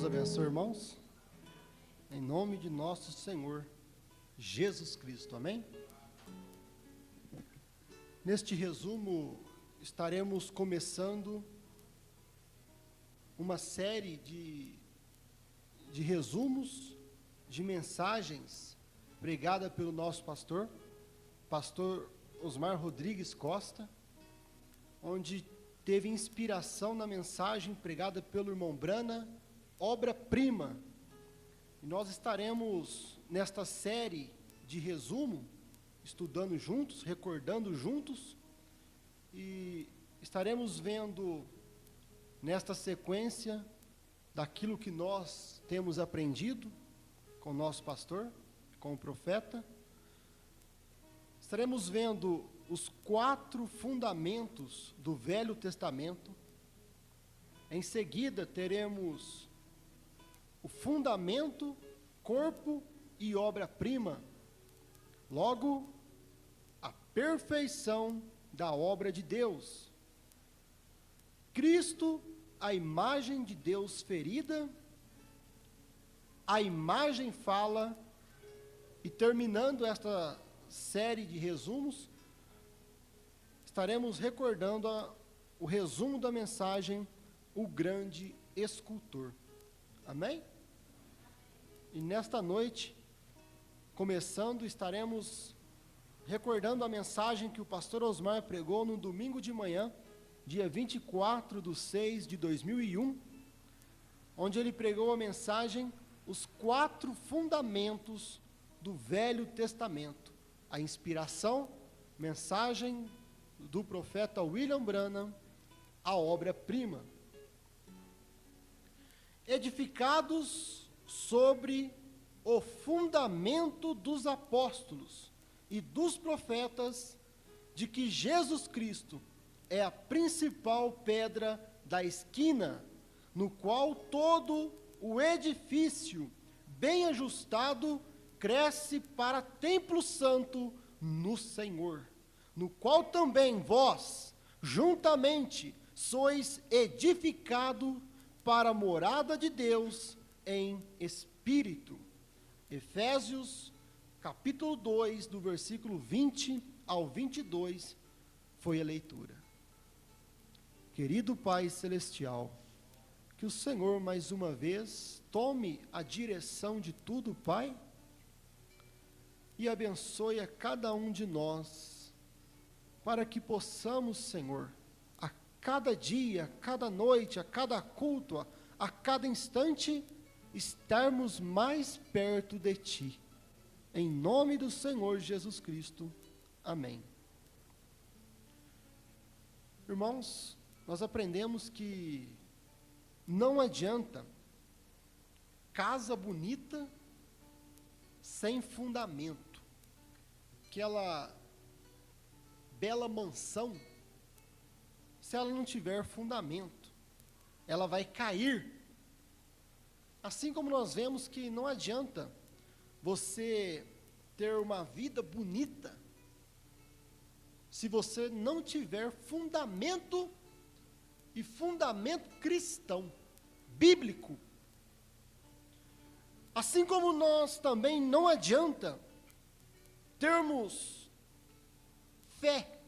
abençoe, irmãos, em nome de nosso Senhor Jesus Cristo, amém? Neste resumo, estaremos começando uma série de resumos, de mensagens, pregada pelo nosso pastor Osmar Rodrigues Costa, onde teve inspiração na mensagem pregada pelo irmão Brana, obra-prima. E nós estaremos nesta série de resumo, estudando juntos, recordando juntos, e estaremos vendo nesta sequência daquilo que nós temos aprendido com o nosso pastor, com o profeta. Estaremos vendo os 4 fundamentos do Velho Testamento. Em seguida, teremos o fundamento, corpo e obra-prima. Logo, a perfeição da obra de Deus. Cristo, a imagem de Deus ferida. A imagem fala. E terminando esta série de resumos, estaremos recordando o resumo da mensagem, o grande escultor. Amém? E nesta noite, começando, estaremos recordando a mensagem que o pastor Osmar pregou no domingo de manhã, dia 24/6/2001, onde ele pregou a mensagem, os 4 fundamentos do Velho Testamento. A inspiração, mensagem do profeta William Branham, a obra-prima. Edificados sobre o fundamento dos apóstolos e dos profetas, de que Jesus Cristo é a principal pedra da esquina, no qual todo o edifício bem ajustado cresce para templo santo no Senhor, no qual também vós, juntamente, sois edificado para a morada de Deus em Espírito. Efésios, capítulo 2, do versículo 20 ao 22, foi a leitura. Querido Pai Celestial, que o Senhor, mais uma vez, tome a direção de tudo, Pai, e abençoe a cada um de nós, para que possamos, Senhor, a cada dia, a cada noite, a cada culto, a cada instante, estarmos mais perto de Ti. Em nome do Senhor Jesus Cristo. Amém. Irmãos, nós aprendemos que não adianta casa bonita sem fundamento. Aquela bela mansão, se ela não tiver fundamento, ela vai cair. Assim como nós vemos que não adianta você ter uma vida bonita, se você não tiver fundamento, e fundamento cristão, bíblico. Assim como nós também não adianta termos fé,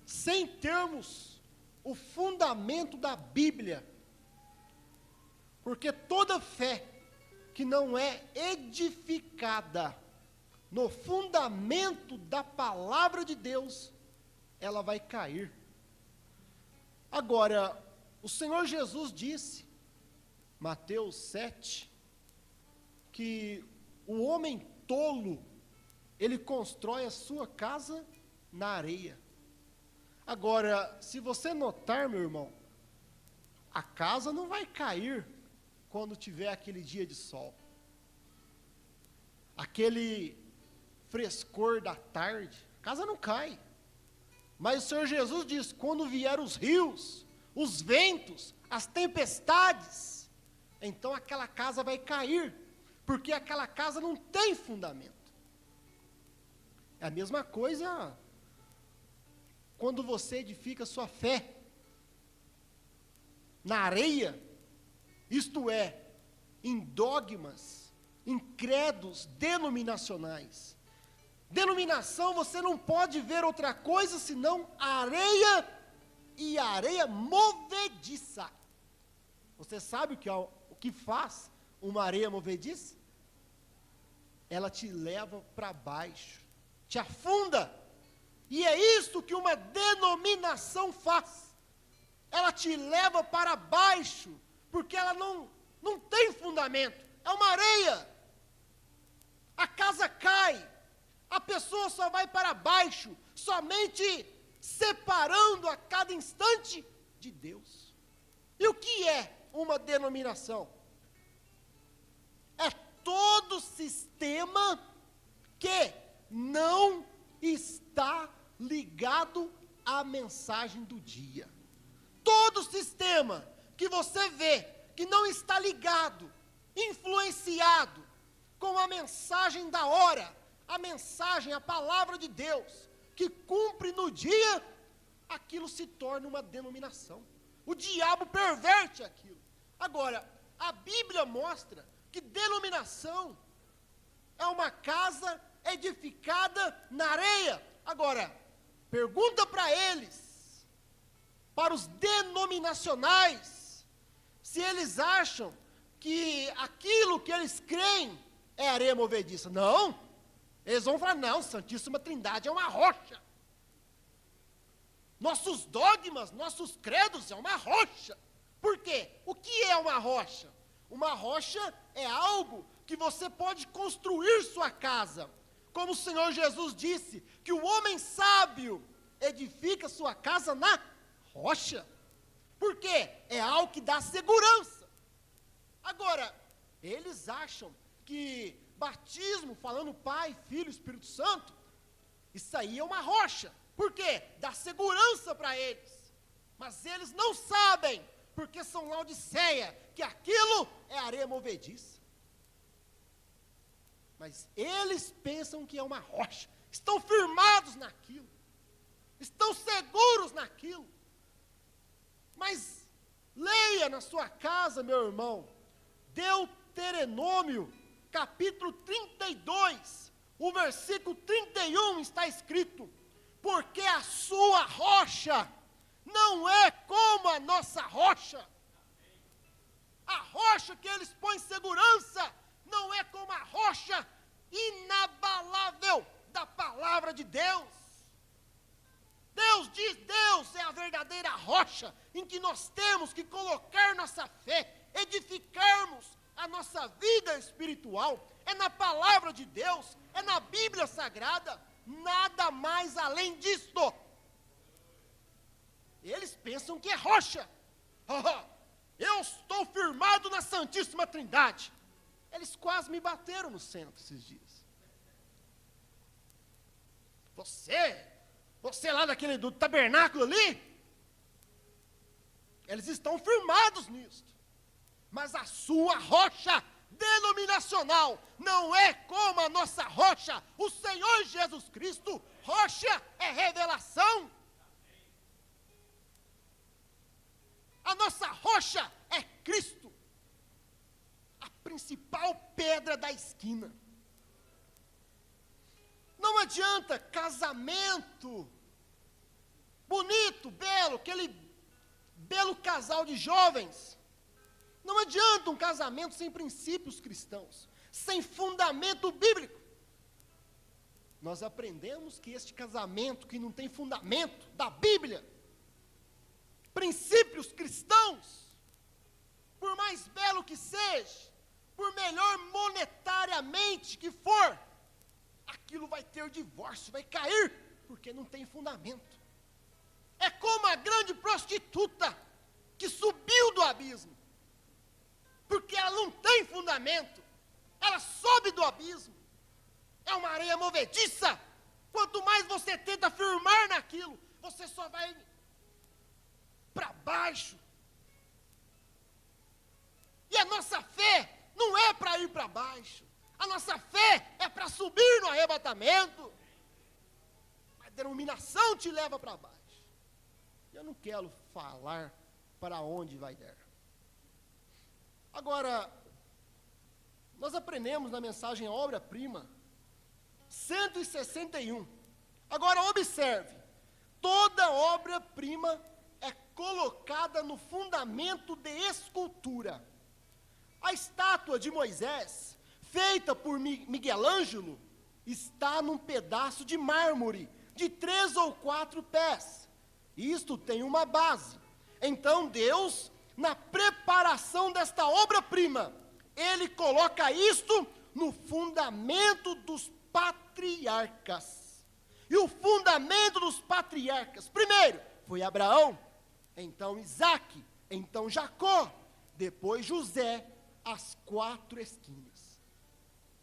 sem termos o fundamento da Bíblia, porque toda fé que não é edificada no fundamento da palavra de Deus, ela vai cair. Agora, o Senhor Jesus disse, Mateus 7, que o homem tolo, ele constrói a sua casa na areia. Agora, se você notar, meu irmão, a casa não vai cair quando tiver aquele dia de sol. Aquele frescor da tarde, a casa não cai. Mas o Senhor Jesus diz, quando vier os rios, os ventos, as tempestades, então aquela casa vai cair, porque aquela casa não tem fundamento. É a mesma coisa quando você edifica sua fé na areia, isto é, em dogmas, em credos denominacionais. Denominação, você não pode ver outra coisa senão areia e areia movediça. Você sabe o que faz uma areia movediça? Ela te leva para baixo, te afunda. E é isso que uma denominação faz. Ela te leva para baixo, porque ela não tem fundamento. É uma areia. A casa cai. A pessoa só vai para baixo, somente separando a cada instante de Deus. E o que é uma denominação? É todo sistema que não está ligado à mensagem do dia. Todo sistema que você vê que não está ligado, influenciado com a mensagem da hora, a mensagem, a palavra de Deus, que cumpre no dia, aquilo se torna uma denominação. O diabo perverte aquilo. Agora, a Bíblia mostra que denominação é uma casa edificada na areia. Agora, pergunta para eles, para os denominacionais, se eles acham que aquilo que eles creem é areia movediça. Não, eles vão falar, não, Santíssima Trindade é uma rocha. Nossos dogmas, nossos credos é uma rocha. Por quê? O que é uma rocha? Uma rocha é algo que você pode construir sua casa. Como o Senhor Jesus disse, que o homem sábio edifica sua casa na rocha. Por quê? É algo que dá segurança. Agora, eles acham que batismo, falando Pai, Filho, Espírito Santo, isso aí é uma rocha. Por quê? Dá segurança para eles. Mas eles não sabem, porque são Laodiceia, que aquilo é areia movediça. Mas eles pensam que é uma rocha. Estão firmados naquilo. Estão seguros naquilo. Mas leia na sua casa, meu irmão, Deuteronômio, capítulo 32, o versículo 31 está escrito: porque a sua rocha não é como a nossa rocha. A rocha que eles põem segurança não é como a rocha inabalável da palavra de Deus. Deus diz, Deus é a verdadeira rocha em que nós temos que colocar nossa fé, edificarmos a nossa vida espiritual. É na palavra de Deus, é na Bíblia Sagrada, nada mais além disto. Eles pensam que é rocha. Eu estou firmado na Santíssima Trindade. Eles quase me bateram no centro esses dias. Você lá do tabernáculo ali, eles estão firmados nisto. Mas a sua rocha denominacional não é como a nossa rocha. O Senhor Jesus Cristo, rocha é revelação. A nossa rocha é Cristo, a principal pedra da esquina. Não adianta casamento bonito, belo, aquele belo casal de jovens. Não adianta um casamento sem princípios cristãos, sem fundamento bíblico. Nós aprendemos que este casamento que não tem fundamento da Bíblia, princípios cristãos, por mais belo que seja, por melhor monetariamente que for, aquilo vai ter divórcio, vai cair, porque não tem fundamento. É como a grande prostituta que subiu do abismo, porque ela não tem fundamento, ela sobe do abismo, é uma areia movediça. Quanto mais você tenta firmar naquilo, você só vai para baixo. E a nossa fé não é para ir para baixo, a nossa fé é para subir no arrebatamento. A denominação te leva para baixo. Eu não quero falar para onde vai dar. Agora, nós aprendemos na mensagem obra-prima 161. Agora observe, toda obra-prima é colocada no fundamento de escultura. A estátua de Moisés, feita por Miguel Ângelo, está num pedaço de mármore de 3 ou 4 pés. Isto tem uma base. Então Deus, na preparação desta obra-prima, Ele coloca isto no fundamento dos patriarcas. E o fundamento dos patriarcas, primeiro, foi Abraão, então Isaque, então Jacó, depois José, as 4 esquinas.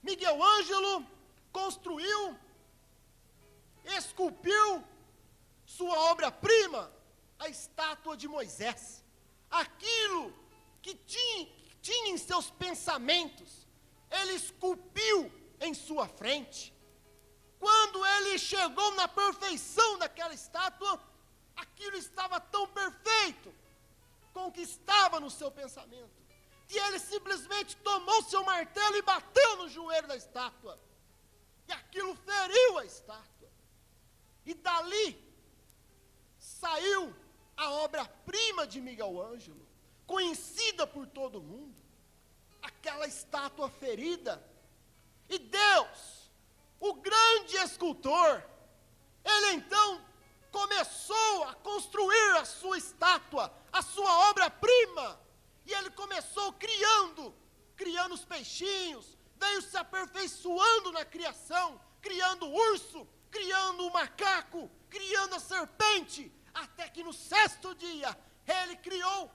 Miguel Ângelo construiu, esculpiu sua obra-prima, a estátua de Moisés. Aquilo que tinha em seus pensamentos, ele esculpiu em sua frente. Quando ele chegou na perfeição daquela estátua, aquilo estava tão perfeito, com o que estava no seu pensamento, que ele simplesmente tomou seu martelo e bateu no joelho da estátua. E aquilo feriu a estátua. E dali saiu a obra-prima de Miguel Ângelo, conhecida por todo mundo, aquela estátua ferida. E Deus, o grande escultor, Ele então começou a construir a sua estátua, a sua obra-prima, e Ele começou criando os peixinhos, veio se aperfeiçoando na criação, criando o urso, criando o macaco, criando a serpente, até que no 6º dia, Ele criou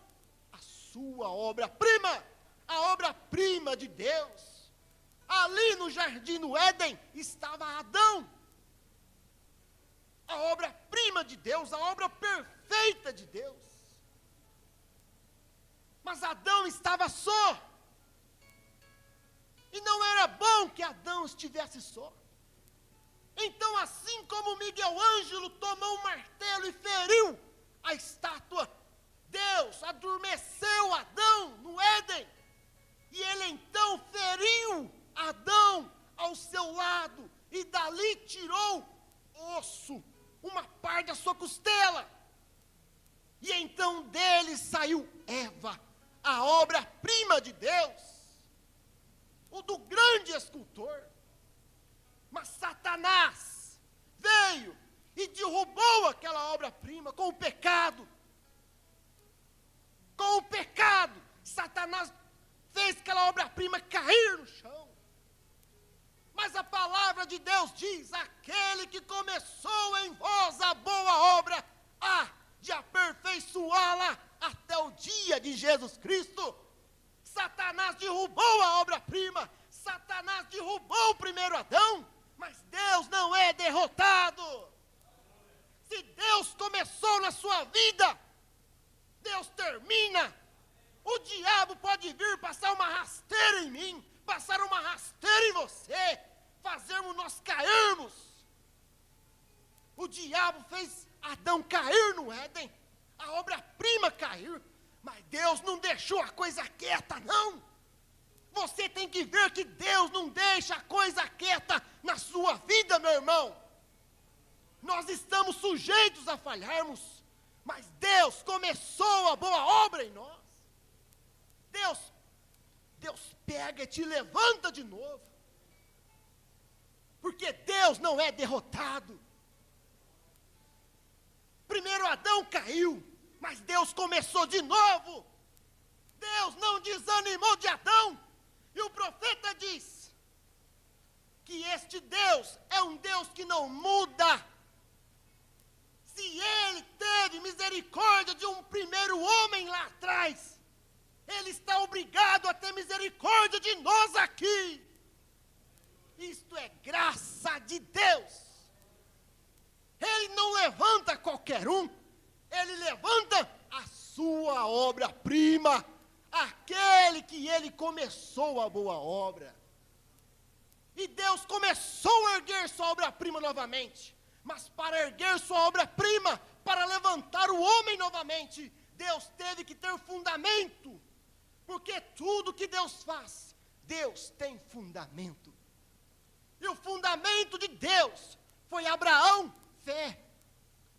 a sua obra-prima, a obra-prima de Deus. Ali no jardim do Éden, estava Adão, a obra-prima de Deus, a obra perfeita de Deus. Mas Adão estava só, e não era bom que Adão estivesse só. Então, assim como Miguel Ângelo tomou um martelo e feriu a estátua, Deus adormeceu Adão no Éden, e Ele então feriu Adão ao seu lado, e dali tirou osso, uma parte da sua costela, e então dele saiu Eva, a obra-prima de Deus, o do grande escultor. Mas Satanás veio e derrubou aquela obra-prima com o pecado. Com o pecado, Satanás fez aquela obra-prima cair no chão. Mas a palavra de Deus diz: aquele que começou em vós a boa obra, há de aperfeiçoá-la até o dia de Jesus Cristo. Satanás derrubou a obra-prima, Satanás derrubou o primeiro Adão, mas Deus não é derrotado. Se Deus começou na sua vida, Deus termina. O diabo pode vir passar uma rasteira em mim, passar uma rasteira em você, fazermos nós cairmos. O diabo fez Adão cair no Éden, a obra-prima cair, mas Deus não deixou a coisa quieta, não. Você tem que ver que Deus não deixa a coisa quieta na sua vida, meu irmão. Nós estamos sujeitos a falharmos, mas Deus começou a boa obra em nós. Deus pega e te levanta de novo, porque Deus não é derrotado. Primeiro Adão caiu, mas Deus começou de novo. Deus não desanimou de Adão. E o profeta diz que este Deus é um Deus que não muda. Se Ele teve misericórdia de um primeiro homem lá atrás, Ele está obrigado a ter misericórdia de nós aqui. Isto é graça de Deus. Ele não levanta qualquer um, Ele levanta a sua obra-prima, aquele que Ele começou a boa obra. E Deus começou a erguer sua obra-prima novamente, mas para erguer sua obra-prima, para levantar o homem novamente, Deus teve que ter fundamento. Porque tudo que Deus faz, Deus tem fundamento. E o fundamento de Deus foi Abraão, fé.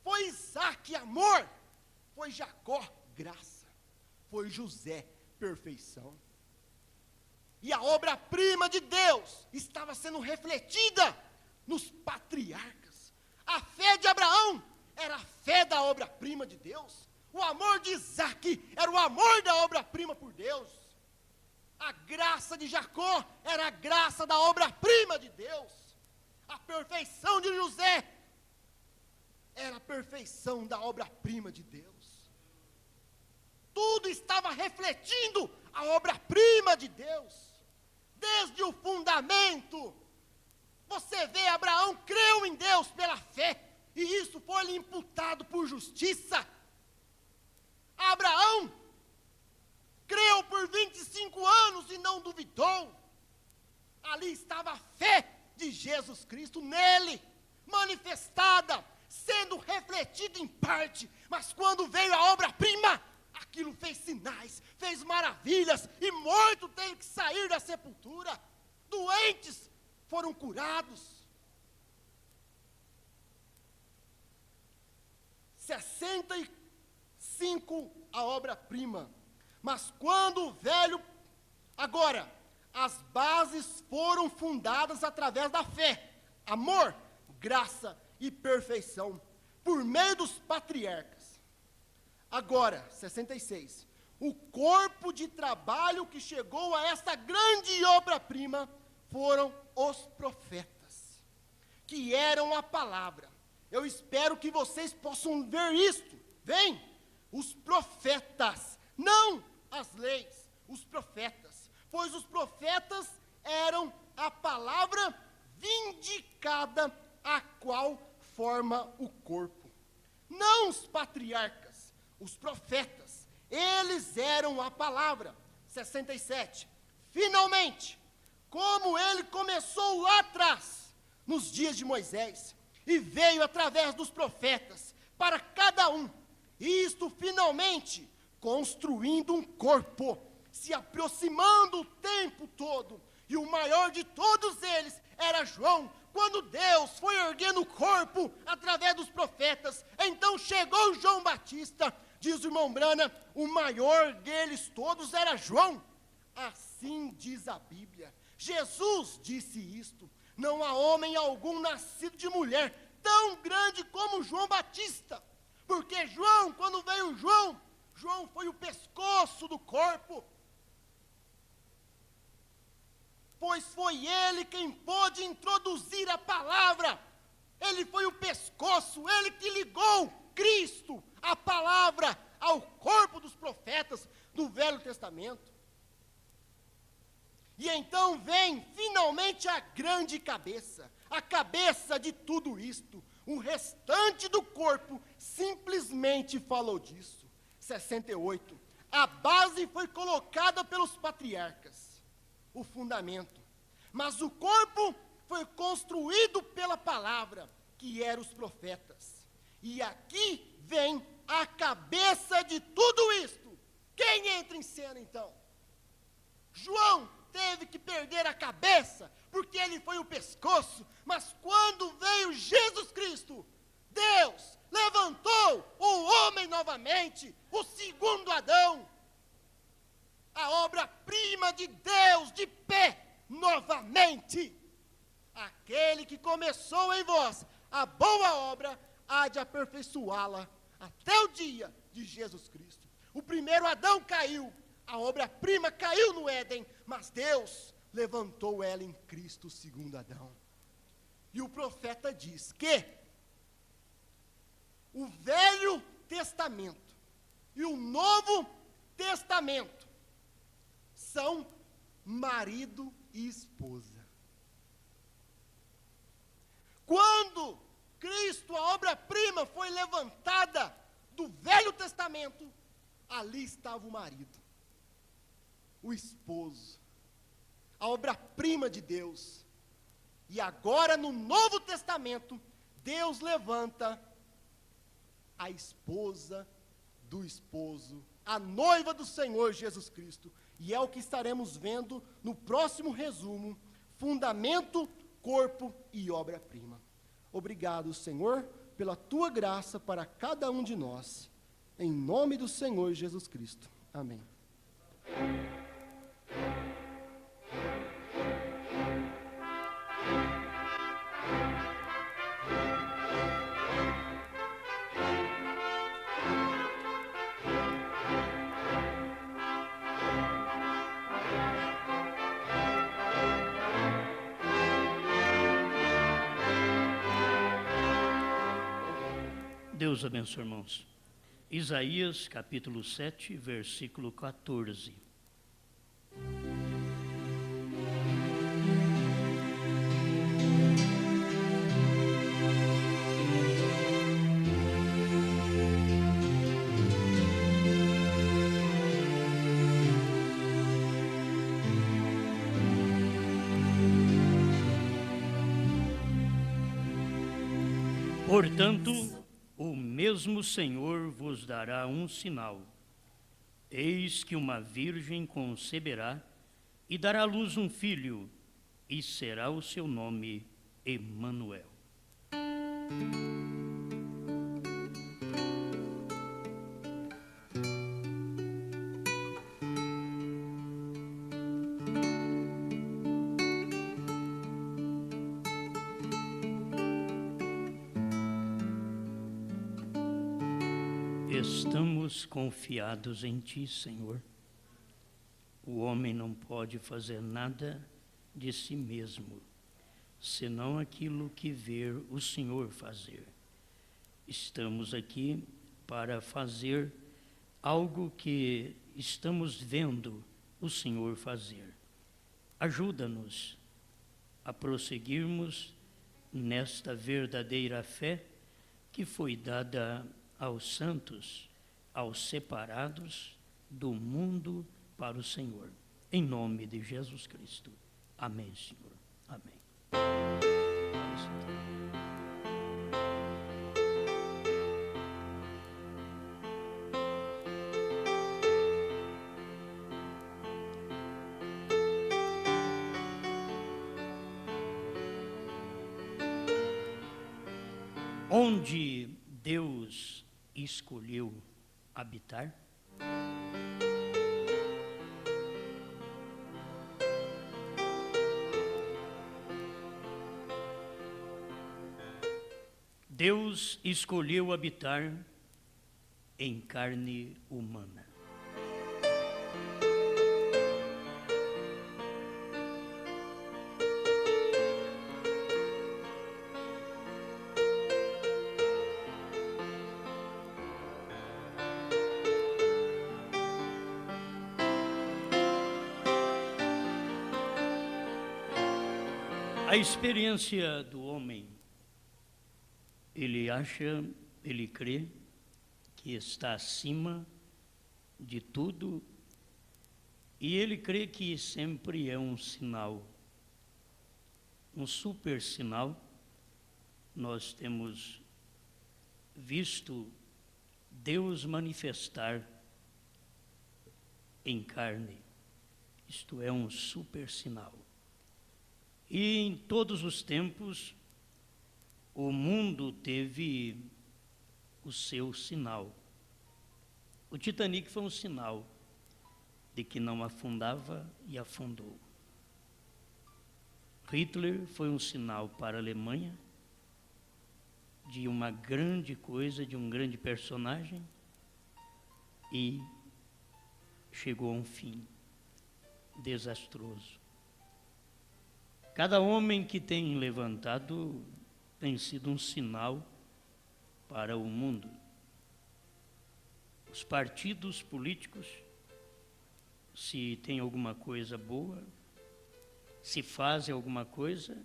Foi Isaac, amor. Foi Jacó, graça. Foi José, perfeição. E a obra-prima de Deus estava sendo refletida nos patriarcas. A fé de Abraão era a fé da obra-prima de Deus. O amor de Isaac era o amor da obra-prima por Deus. A graça de Jacó era a graça da obra-prima de Deus. A perfeição de José era a perfeição da obra-prima de Deus. Tudo estava refletindo a obra-prima de Deus. Desde o fundamento, você vê, Abraão creu em Deus pela fé, e isso foi-lhe imputado por justiça. Abraão creu por 25 anos e não duvidou. Ali estava a fé de Jesus Cristo nele, manifestada, sendo refletida em parte, mas quando veio a obra-prima, aquilo fez sinais, fez maravilhas, e morto teve que sair da sepultura, doentes foram curados. 65 a obra-prima, mas quando o velho, agora, as bases foram fundadas através da fé, amor, graça e perfeição, por meio dos patriarcas. Agora, 66, o corpo de trabalho que chegou a esta grande obra-prima foram os profetas, que eram a palavra. Eu espero que vocês possam ver isto. Vem, os profetas, não as leis, os profetas, pois os profetas eram a palavra vindicada, a qual forma o corpo. Não os patriarcas, os profetas, eles eram a palavra. 67, finalmente, como ele começou lá atrás, nos dias de Moisés, e veio através dos profetas, para cada um, isto finalmente, construindo um corpo, se aproximando o tempo todo, e o maior de todos eles era João. Quando Deus foi erguendo o corpo através dos profetas, então chegou João Batista, diz o irmão Brana, o maior deles todos era João. Assim diz a Bíblia. Jesus disse isto: não há homem algum nascido de mulher tão grande como João Batista, porque João, quando veio João foi o pescoço do corpo, pois foi ele quem pôde introduzir a palavra, ele foi o pescoço, ele que ligou Cristo, a palavra, ao corpo dos profetas do Velho Testamento. E então vem finalmente a grande cabeça, a cabeça de tudo isto. O restante do corpo simplesmente falou disso. 68. A base foi colocada pelos patriarcas, o fundamento. Mas o corpo foi construído pela palavra, que eram os profetas. E aqui vem a cabeça de tudo isto. Quem entra em cena então? João teve que perder a cabeça, porque ele foi o pescoço, mas quando veio Jesus Cristo, Deus levantou o homem novamente, o segundo Adão, a obra-prima de Deus de pé novamente. Aquele que começou em vós a boa obra, há de aperfeiçoá-la até o dia de Jesus Cristo. O primeiro Adão caiu, a obra-prima caiu no Éden, mas Deus levantou ela em Cristo, segundo Adão. E o profeta diz que o Velho Testamento e o Novo Testamento são marido e esposa. Quando Cristo, a obra-prima, foi levantada do Velho Testamento, ali estava o marido, o esposo, a obra-prima de Deus. E agora no Novo Testamento, Deus levanta a esposa do esposo, a noiva do Senhor Jesus Cristo. E é o que estaremos vendo no próximo resumo: fundamento, corpo e obra-prima. Obrigado, Senhor, pela tua graça para cada um de nós. Em nome do Senhor Jesus Cristo. Amém. Deus abençoe, irmãos. Isaías, capítulo 7, versículo 14. Portanto, o mesmo Senhor vos dará um sinal. Eis que uma virgem conceberá e dará à luz um filho, e será o seu nome Emanuel. Estamos confiados em Ti, Senhor. O homem não pode fazer nada de si mesmo, senão aquilo que ver o Senhor fazer. Estamos aqui para fazer algo que estamos vendo o Senhor fazer. Ajuda-nos a prosseguirmos nesta verdadeira fé que foi dada aos santos, aos separados do mundo para o Senhor. Em nome de Jesus Cristo. Amém, Senhor. Amém. Onde Deus escolheu habitar? Deus escolheu habitar em carne humana. A experiência do homem, ele crê que está acima de tudo e ele crê que sempre é um sinal, um super sinal. Nós temos visto Deus manifestar em carne, isto é um super sinal. E em todos os tempos, o mundo teve o seu sinal. O Titanic foi um sinal de que não afundava e afundou. Hitler foi um sinal para a Alemanha de uma grande coisa, de um grande personagem, e chegou a um fim desastroso. Cada homem que tem levantado tem sido um sinal para o mundo. Os partidos políticos, se tem alguma coisa boa, se fazem alguma coisa,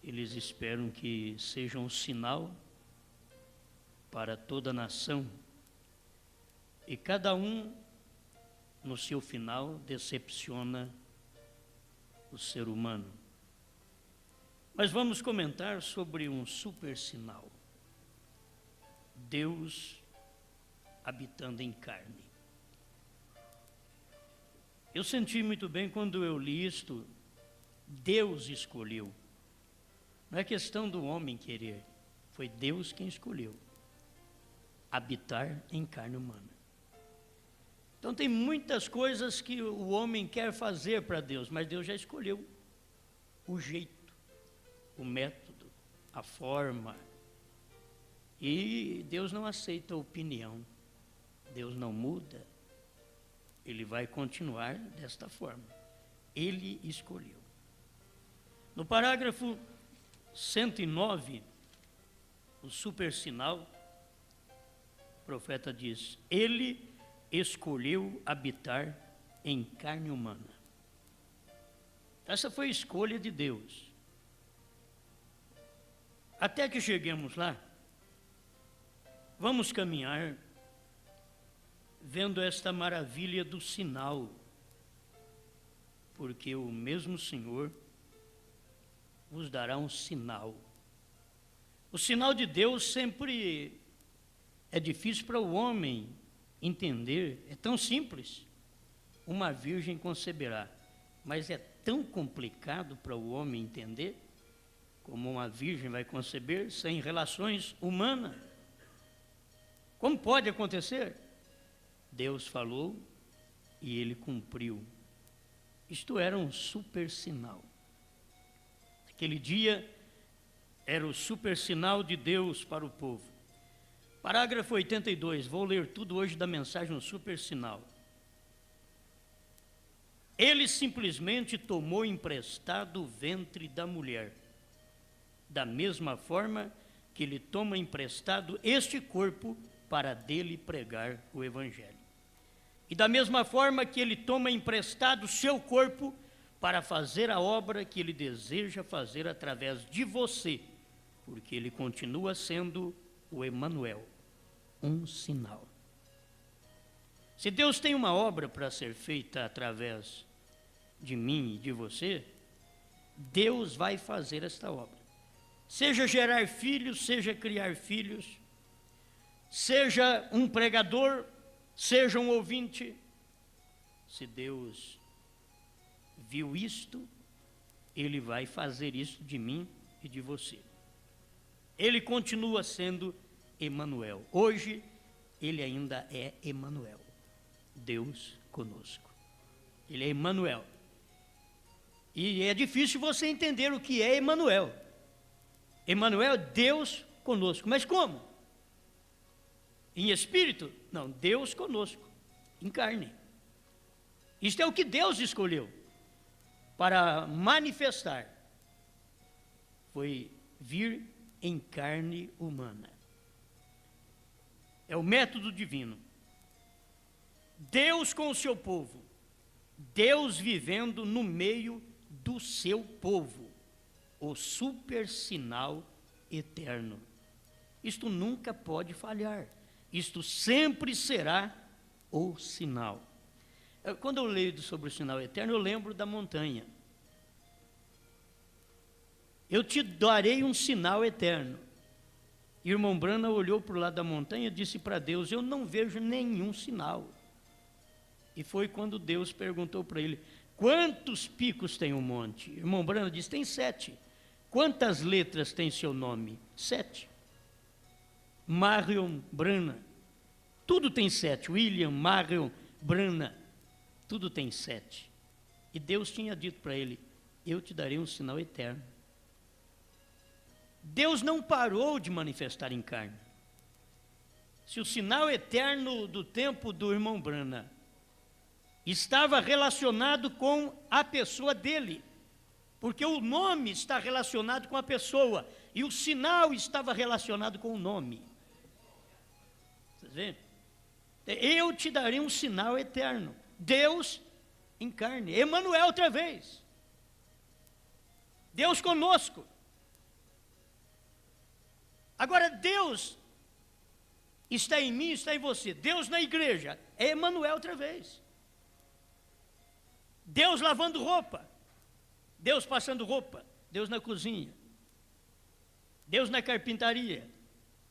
eles esperam que seja um sinal para toda a nação. E cada um, no seu final, decepciona o ser humano. Mas vamos comentar sobre um super sinal. Deus habitando em carne. Eu senti muito bem quando eu li isto. Deus escolheu. Não é questão do homem querer. Foi Deus quem escolheu habitar em carne humana. Então tem muitas coisas que o homem quer fazer para Deus, mas Deus já escolheu o jeito, o método, a forma. E Deus não aceita opinião. Deus não muda. Ele vai continuar desta forma. Ele escolheu. No parágrafo 109, o supersinal, o profeta diz: Ele escolheu habitar em carne humana. Essa foi a escolha de Deus. Até que cheguemos lá, vamos caminhar vendo esta maravilha do sinal, porque o mesmo Senhor vos dará um sinal. O sinal de Deus sempre é difícil para o homem entender, é tão simples. Uma virgem conceberá, mas é tão complicado para o homem entender como uma virgem vai conceber sem relações humanas. Como pode acontecer? Deus falou e ele cumpriu. Isto era um super sinal. Aquele dia era o super sinal de Deus para o povo. Parágrafo 82, vou ler tudo hoje da mensagem no super sinal. Ele simplesmente tomou emprestado o ventre da mulher, da mesma forma que ele toma emprestado este corpo para dele pregar o Evangelho. E da mesma forma que ele toma emprestado o seu corpo para fazer a obra que ele deseja fazer através de você, porque ele continua sendo o Emanuel, um sinal. Se Deus tem uma obra para ser feita através de mim e de você, Deus vai fazer esta obra. Seja gerar filhos, seja criar filhos, seja um pregador, seja um ouvinte. Se Deus viu isto, Ele vai fazer isso de mim e de você. Ele continua sendo Emanuel. Hoje, Ele ainda é Emanuel, Deus conosco. Ele é Emanuel. E é difícil você entender o que é Emanuel. Emanuel, Deus conosco. Mas como? Em espírito? Não, Deus conosco, em carne. Isto é o que Deus escolheu para manifestar. Foi vir em carne humana. É o método divino. Deus com o seu povo. Deus vivendo no meio do seu povo. O super sinal eterno. Isto nunca pode falhar. Isto sempre será o sinal. Quando eu leio sobre o sinal eterno, eu lembro da montanha. Eu te darei um sinal eterno. Irmão Brana olhou para o lado da montanha e disse para Deus: eu não vejo nenhum sinal. E foi quando Deus perguntou para ele: quantos picos tem o monte? Irmão Brana disse: tem 7. Quantas letras tem seu nome? 7. Marion Brana. Tudo tem 7. William, Marion, Brana. Tudo tem 7. E Deus tinha dito para ele: eu te darei um sinal eterno. Deus não parou de manifestar em carne. Se o sinal eterno do tempo do irmão Brana estava relacionado com a pessoa dele, porque o nome está relacionado com a pessoa, e o sinal estava relacionado com o nome. Vocês veem? Eu te darei um sinal eterno. Deus em carne. Emanuel outra vez. Deus conosco. Agora Deus está em mim, está em você. Deus na igreja. É Emanuel outra vez. Deus lavando roupa. Deus passando roupa. Deus na cozinha. Deus na carpintaria.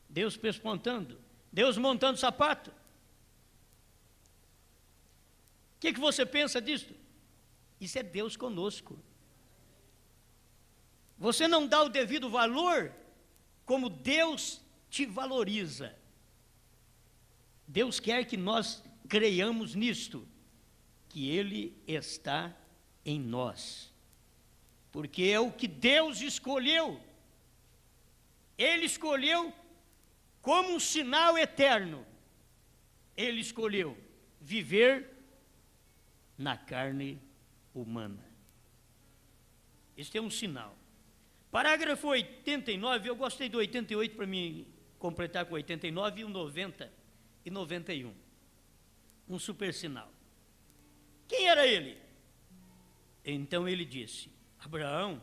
Deus pespontando. Deus montando sapato. O que você pensa disso? Isso é Deus conosco. Você não dá o devido valor como Deus te valoriza. Deus quer que nós creiamos nisto, que Ele está em nós, porque é o que Deus escolheu. Ele escolheu como um sinal eterno. Ele escolheu viver na carne humana. Este é um sinal. Parágrafo 89, eu gostei do 88 para me completar com 89 e o 90 e 91. Um super sinal. Quem era ele? Então ele disse: Abraão,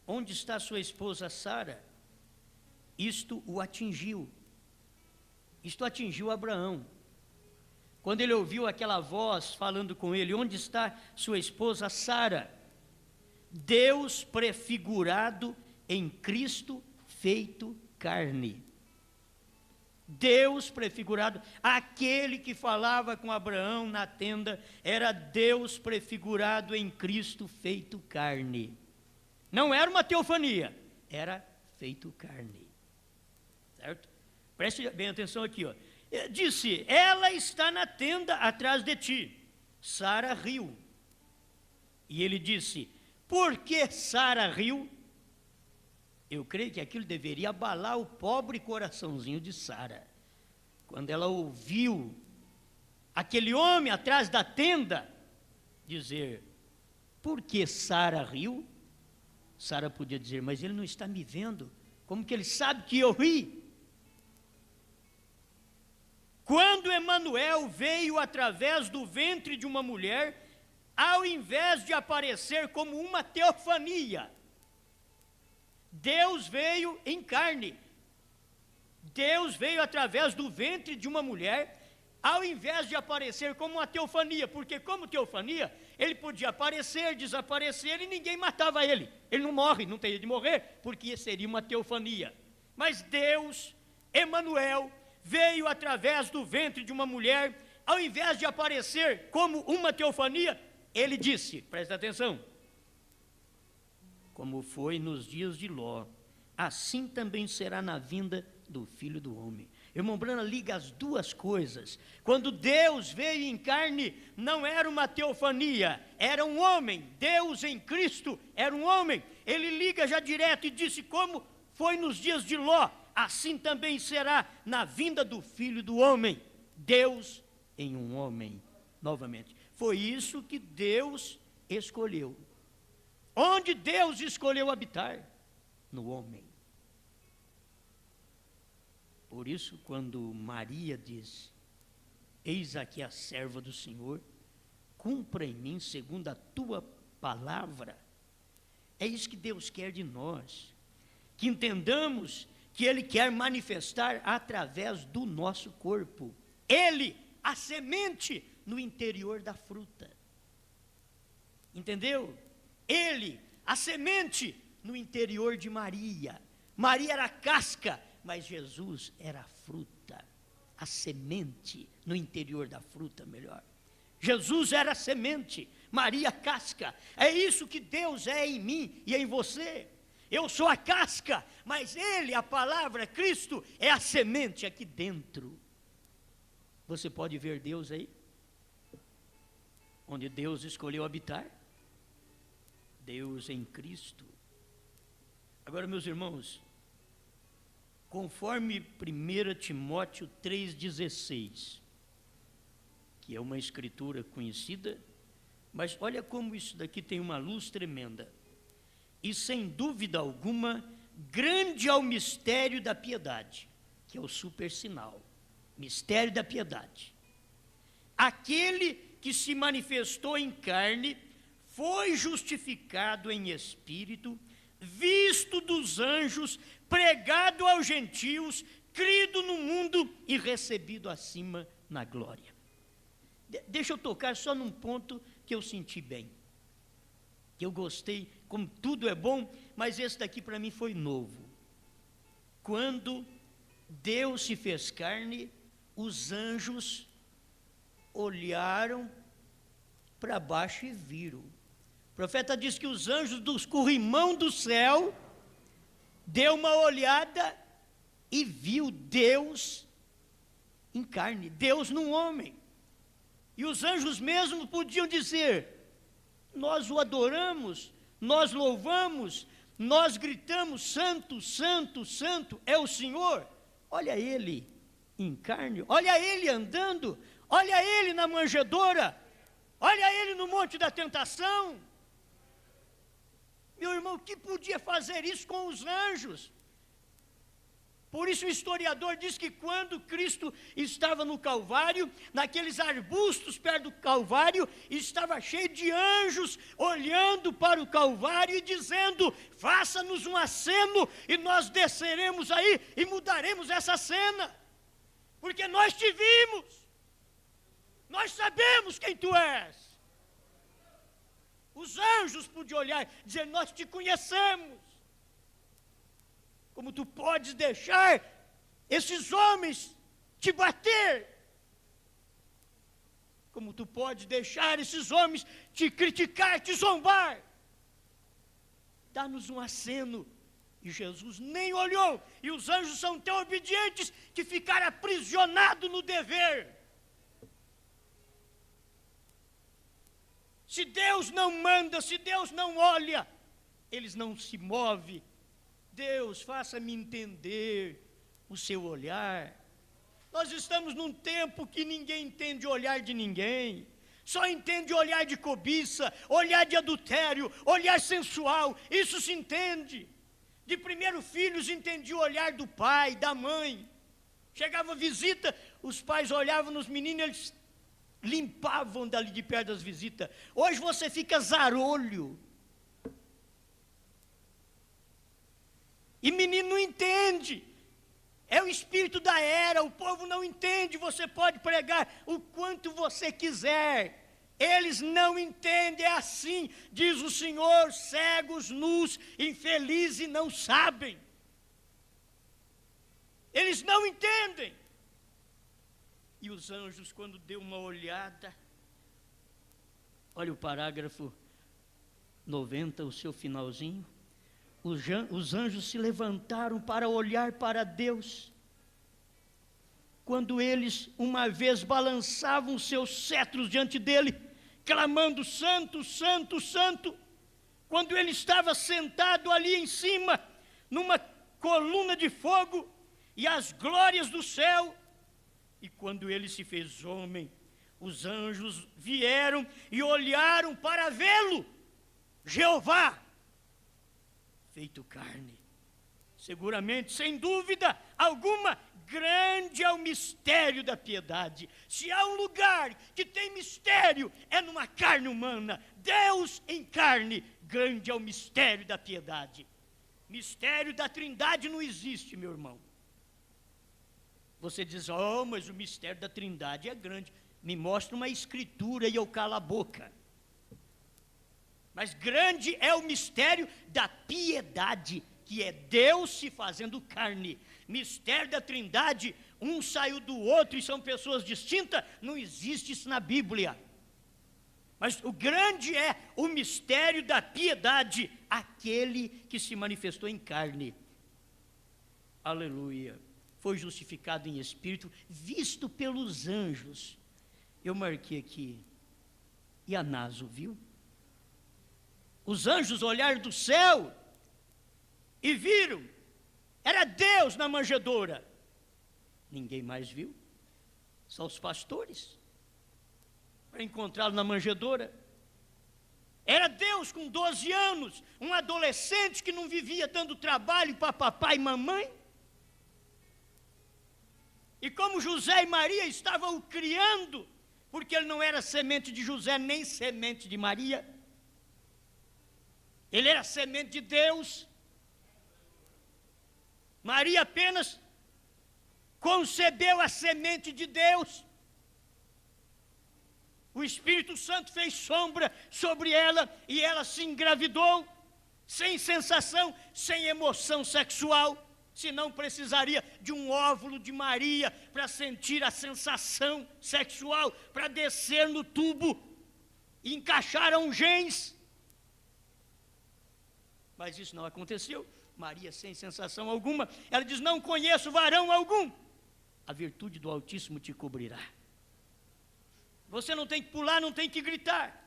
onde está sua esposa Sara? Isto o atingiu. Isto atingiu Abraão. Quando ele ouviu aquela voz falando com ele: onde está sua esposa Sara? Deus prefigurado em Cristo feito carne. Deus prefigurado, aquele que falava com Abraão na tenda, era Deus prefigurado em Cristo feito carne. Não era uma teofania, era feito carne. Certo? Preste bem atenção aqui, ó. Disse: ela está na tenda atrás de ti. Sara riu. E ele disse: por que Sara riu? Eu creio que aquilo deveria abalar o pobre coraçãozinho de Sara. Quando ela ouviu aquele homem atrás da tenda dizer: por que Sara riu? Sara podia dizer: mas ele não está me vendo, como que ele sabe que eu ri? Quando Emanuel veio através do ventre de uma mulher, ao invés de aparecer como uma teofania, Deus veio em carne. Deus veio através do ventre de uma mulher, ao invés de aparecer como uma teofania, porque como teofania, ele podia aparecer, desaparecer e ninguém matava ele. Ele não morre, não teria de morrer, porque seria uma teofania. Mas Deus, Emanuel, veio através do ventre de uma mulher, ao invés de aparecer como uma teofania, ele disse, presta atenção: como foi nos dias de Ló, assim também será na vinda do Filho do Homem. Irmão Branham liga as duas coisas. Quando Deus veio em carne, não era uma teofania, era um homem. Deus em Cristo era um homem. Ele liga já direto e disse: como foi nos dias de Ló, assim também será na vinda do Filho do Homem. Deus em um homem, novamente. Foi isso que Deus escolheu. Onde Deus escolheu habitar? No homem. Por isso, quando Maria diz: eis aqui a serva do Senhor, cumpra em mim segundo a tua palavra. É isso que Deus quer de nós, que entendamos que Ele quer manifestar através do nosso corpo. Ele, a semente no interior da fruta. Entendeu? Ele, a semente no interior de Maria. Maria era a casca, mas Jesus era a fruta, a semente no interior da fruta, melhor. Jesus era a semente, Maria a casca. É isso que Deus é em mim e em você. Eu sou a casca, mas Ele, a palavra, Cristo, é a semente aqui dentro. Você pode ver Deus aí? Onde Deus escolheu habitar? Deus em Cristo. Agora, meus irmãos, conforme 1 Timóteo 3,16, que é uma escritura conhecida, mas olha como isso daqui tem uma luz tremenda. E sem dúvida alguma, grande é o mistério da piedade, que é o super sinal, mistério da piedade. Aquele que se manifestou em carne, foi justificado em espírito, visto dos anjos, pregado aos gentios, crido no mundo e recebido acima na glória. Deixa eu tocar só num ponto que eu senti bem, que eu gostei, como tudo é bom, mas esse daqui para mim foi novo. Quando Deus se fez carne, os anjos olharam para baixo e viram. O profeta diz que os anjos do corrimão do céu deu uma olhada e viu Deus em carne, Deus num homem. E os anjos mesmo podiam dizer: nós o adoramos, nós louvamos, nós gritamos, santo, santo, santo é o Senhor. Olha ele em carne, olha ele andando, olha ele na manjedoura, olha ele no monte da tentação. Meu irmão, que podia fazer isso com os anjos? Por isso o historiador diz que quando Cristo estava no Calvário, naqueles arbustos perto do Calvário, estava cheio de anjos olhando para o Calvário e dizendo: faça-nos um aceno e nós desceremos aí e mudaremos essa cena, porque nós te vimos, nós sabemos quem tu és. Os anjos podiam olhar e dizer: nós te conhecemos. Como tu podes deixar esses homens te bater? Como tu podes deixar esses homens te criticar, te zombar? Dá-nos um aceno. E Jesus nem olhou. E os anjos são tão obedientes que ficaram aprisionados no dever. Se Deus não manda, se Deus não olha, eles não se movem. Deus, faça-me entender o seu olhar. Nós estamos num tempo que ninguém entende o olhar de ninguém. Só entende o olhar de cobiça, olhar de adultério, olhar sensual. Isso se entende. De primeiro filhos entendia o olhar do pai, da mãe. Chegava visita, os pais olhavam nos meninos, eles limpavam dali de perto das visitas. Hoje você fica zarolho. E menino não entende. É o espírito da era, o povo não entende. Você pode pregar o quanto você quiser. Eles não entendem, é assim, diz o Senhor: cegos, nus, infelizes não sabem. Eles não entendem. E os anjos, quando deu uma olhada, olha o parágrafo 90, o seu finalzinho. Os anjos se levantaram para olhar para Deus. Quando eles, uma vez, balançavam seus cetros diante dele, clamando: santo, santo, santo. Quando ele estava sentado ali em cima, numa coluna de fogo, e as glórias do céu. E quando ele se fez homem, os anjos vieram e olharam para vê-lo, Jeová, feito carne. Seguramente, sem dúvida alguma, grande é o mistério da piedade. Se há um lugar que tem mistério, é numa carne humana. Deus em carne, grande é o mistério da piedade. Mistério da Trindade não existe, meu irmão. Você diz: oh, mas o mistério da Trindade é grande. Me mostra uma escritura e eu calo a boca. Mas grande é o mistério da piedade, que é Deus se fazendo carne. Mistério da Trindade, um saiu do outro e são pessoas distintas, não existe isso na Bíblia. Mas o grande é o mistério da piedade, aquele que se manifestou em carne. Aleluia. Foi justificado em espírito, visto pelos anjos. Eu marquei aqui. E Anás o viu? Os anjos olharam do céu e viram. Era Deus na manjedoura. Ninguém mais viu. Só os pastores. Para encontrá-lo na manjedoura. Era Deus com 12 anos. Um adolescente que não vivia dando trabalho para papai e mamãe. E como José e Maria estavam o criando, porque ele não era semente de José nem semente de Maria. Ele era semente de Deus. Maria apenas concebeu a semente de Deus. O Espírito Santo fez sombra sobre ela e ela se engravidou, sem sensação, sem emoção sexual. Senão precisaria de um óvulo de Maria para sentir a sensação sexual, para descer no tubo. encaixaram genes. Mas isso não aconteceu. Maria, sem sensação alguma, ela diz: não conheço varão algum. A virtude do Altíssimo te cobrirá. Você não tem que pular, não tem que gritar.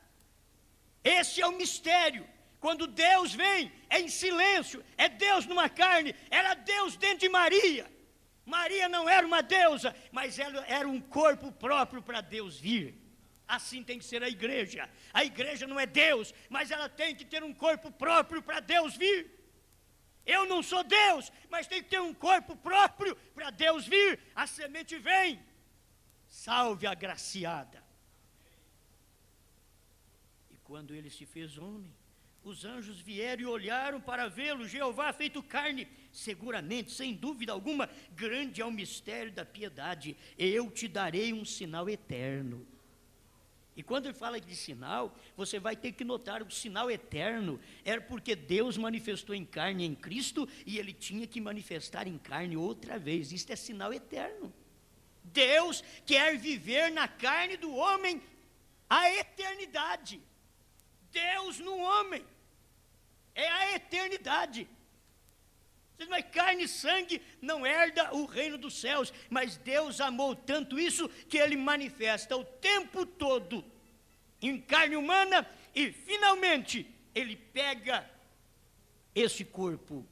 Esse é o mistério. Quando Deus vem, é em silêncio, é Deus numa carne. Era Deus dentro de Maria. Maria não era uma deusa, mas ela era um corpo próprio para Deus vir. Assim tem que ser a igreja. A igreja não é Deus, mas ela tem que ter um corpo próprio para Deus vir. Eu não sou Deus, mas tem que ter um corpo próprio para Deus vir. A semente vem. Salve a agraciada. E quando ele se fez homem, os anjos vieram e olharam para vê-lo, Jeová feito carne. Seguramente, sem dúvida alguma, grande é o mistério da piedade. Eu te darei um sinal eterno. E quando ele fala de sinal, você vai ter que notar o sinal eterno. Era porque Deus manifestou em carne em Cristo e ele tinha que manifestar em carne outra vez. Isto é sinal eterno. Deus quer viver na carne do homem a eternidade. Deus no homem é a eternidade. Mas carne e sangue não herda o reino dos céus, mas Deus amou tanto isso que ele manifesta o tempo todo em carne humana e finalmente ele pega esse corpo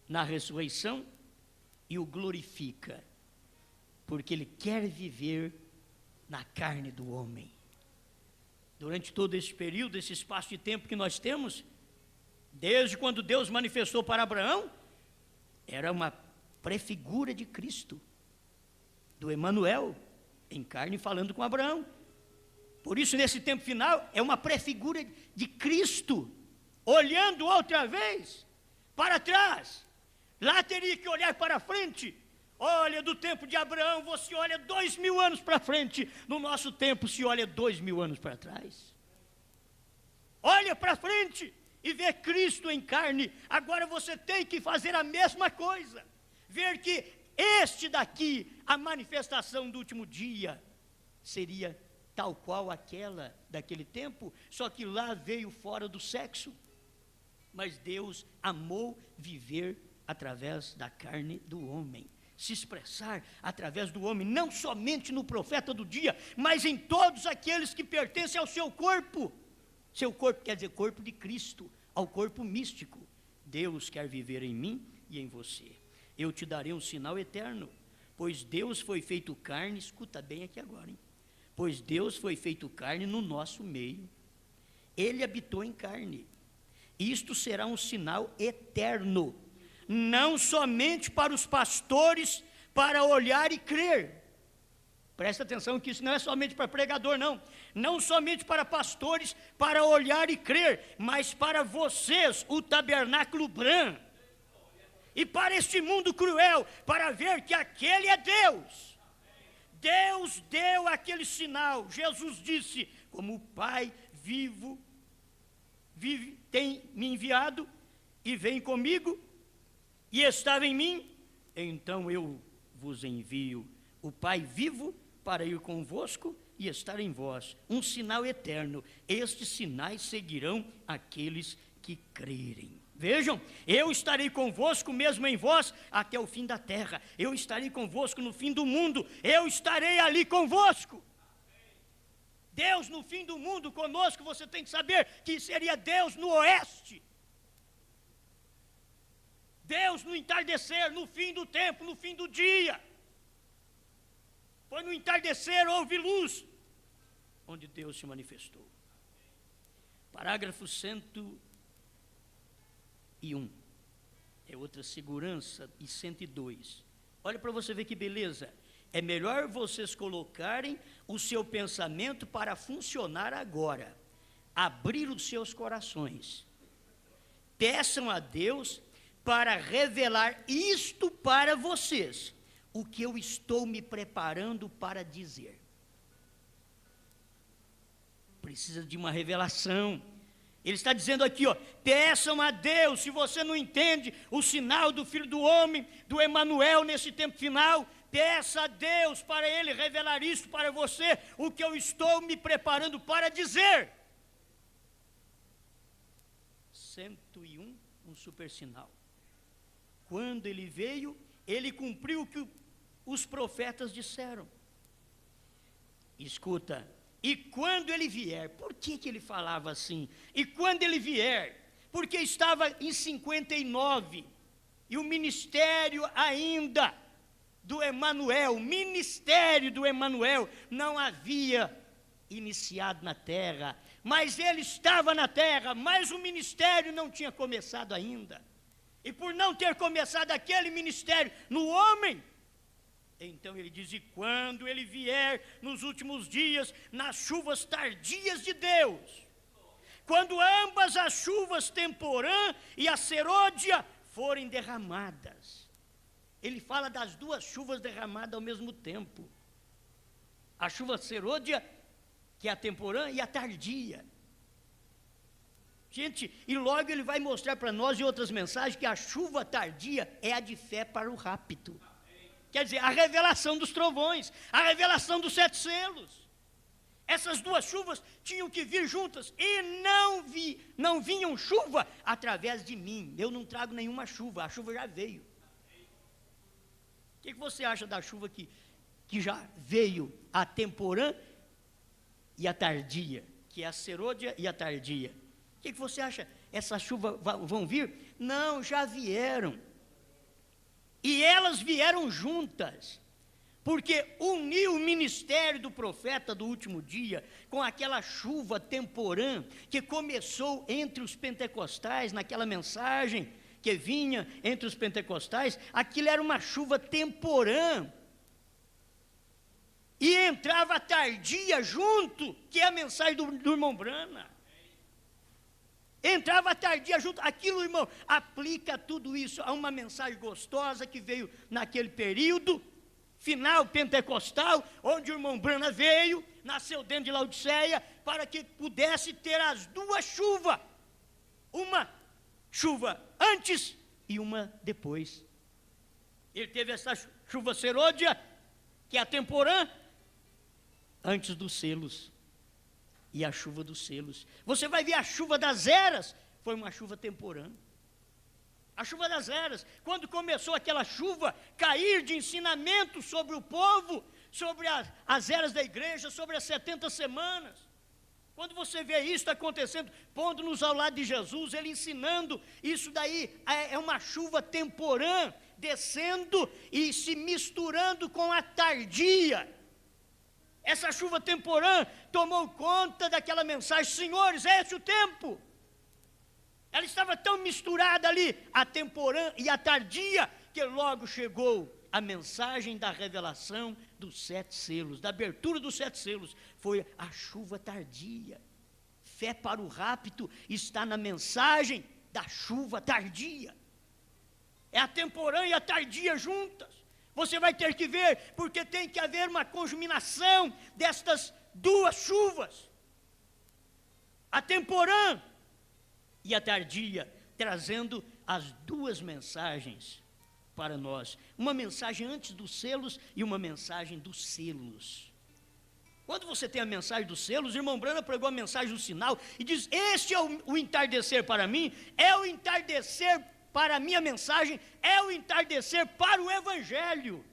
na ressurreição e o glorifica, porque ele quer viver na carne do homem. Durante todo esse período, esse espaço de tempo que nós temos, desde quando Deus manifestou para Abraão, era uma prefigura de Cristo, do Emanuel, em carne falando com Abraão. Por isso, nesse tempo final, é uma prefigura de Cristo, olhando outra vez para trás. Lá teria que olhar para frente. Olha, do tempo de Abraão, você olha 2000 anos para frente. No nosso tempo, se olha 2000 anos para trás. Olha para frente e ver Cristo em carne. Agora você tem que fazer a mesma coisa, ver que este daqui, a manifestação do último dia, seria tal qual aquela daquele tempo, só que lá veio fora do sexo. Mas Deus amou viver através da carne do homem, se expressar através do homem, não somente no profeta do dia, mas em todos aqueles que pertencem ao seu corpo. Seu corpo quer dizer corpo de Cristo, ao corpo místico. Deus quer viver em mim e em você. Eu te darei um sinal eterno, pois Deus foi feito carne. Escuta bem aqui agora, hein? Pois Deus foi feito carne no nosso meio. Ele habitou em carne. Isto será um sinal eterno, não somente para os pastores, para olhar e crer. Presta atenção que isso não é somente para pregador, não. Não somente para pastores, para olhar e crer, mas para vocês, o tabernáculo Bran. E para este mundo cruel, para ver que aquele é Deus. Deus deu aquele sinal. Jesus disse: como o Pai vive, tem me enviado e vem comigo, e estava em mim, então eu vos envio o Pai vivo para ir convosco e estar em vós, um sinal eterno. Estes sinais seguirão aqueles que crerem. Vejam, eu estarei convosco mesmo em vós até o fim da terra. Eu estarei convosco no fim do mundo. Eu estarei ali convosco. Deus no fim do mundo conosco, você tem que saber que seria Deus no oeste. Deus no entardecer, no fim do tempo, no fim do dia. Foi no entardecer, houve luz, onde Deus se manifestou. Parágrafo 101. É outra segurança. E 102. Olha para você ver que beleza. É melhor vocês colocarem o seu pensamento para funcionar agora. Abrir os seus corações. Peçam a Deus para revelar isto para vocês, o que eu estou me preparando para dizer. Precisa de uma revelação. Ele está dizendo aqui, peçam a Deus. Se você não entende o sinal do Filho do Homem, do Emanuel nesse tempo final, peça a Deus para Ele revelar isso para você, o que eu estou me preparando para dizer. super sinal. Quando ele veio, ele cumpriu o que os profetas disseram. Escuta, e quando ele vier, por que ele falava assim? E quando ele vier, porque estava em 59, e o ministério ainda do Emanuel, o ministério do Emanuel não havia iniciado na terra, mas ele estava na terra, mas o ministério não tinha começado ainda. E por não ter começado aquele ministério no homem, então ele diz, e quando ele vier nos últimos dias, nas chuvas tardias de Deus, quando ambas as chuvas temporã e a serôdia forem derramadas. Ele fala das duas chuvas derramadas ao mesmo tempo. A chuva serôdia, que é a temporã, e a tardia. Gente, e logo ele vai mostrar para nós em outras mensagens que a chuva tardia é a de fé para o rapto. Quer dizer, a revelação dos trovões, a revelação dos 7 selos. Essas duas chuvas tinham que vir juntas, e não vinham chuva através de mim. Eu não trago nenhuma chuva, a chuva já veio. O que você acha da chuva que já veio, a temporã e a tardia, que é a serôdia e a tardia? O que você acha? Essas chuvas vão vir? Não, já vieram. E elas vieram juntas, porque uniu o ministério do profeta do último dia com aquela chuva temporã que começou entre os pentecostais, naquela mensagem que vinha entre os pentecostais. Aquilo era uma chuva temporã, e entrava a tardia junto, que é a mensagem do irmão Brana. Entrava a tardia junto. Aquilo, irmão, aplica tudo isso a uma mensagem gostosa que veio naquele período final pentecostal, onde o irmão Brana veio, nasceu dentro de Laodiceia, para que pudesse ter as duas chuvas, uma chuva antes e uma depois. Ele teve essa chuva serôdia, que é a temporã, antes dos selos, e a chuva dos selos. Você vai ver a chuva das eras, foi uma chuva temporã. A chuva das eras, quando começou aquela chuva cair de ensinamento sobre o povo, sobre as eras da igreja, sobre as 70 semanas. Quando você vê isso acontecendo, pondo-nos ao lado de Jesus, ele ensinando, isso daí é uma chuva temporã, descendo e se misturando com a tardia. Essa chuva temporã tomou conta daquela mensagem, senhores, é esse o tempo. Ela estava tão misturada ali, a temporã e a tardia, que logo chegou a mensagem da revelação dos 7 selos, da abertura dos 7 selos, foi a chuva tardia. Fé para o rapto está na mensagem da chuva tardia. É a temporã e a tardia juntas. Você vai ter que ver, porque tem que haver uma conjuminação destas duas chuvas. A temporã e a tardia, trazendo as duas mensagens para nós. Uma mensagem antes dos selos e uma mensagem dos selos. Quando você tem a mensagem dos selos, o irmão Brana pregou a mensagem do sinal e diz, este é o entardecer para mim, é o entardecer para a minha mensagem, é o entardecer para o evangelho.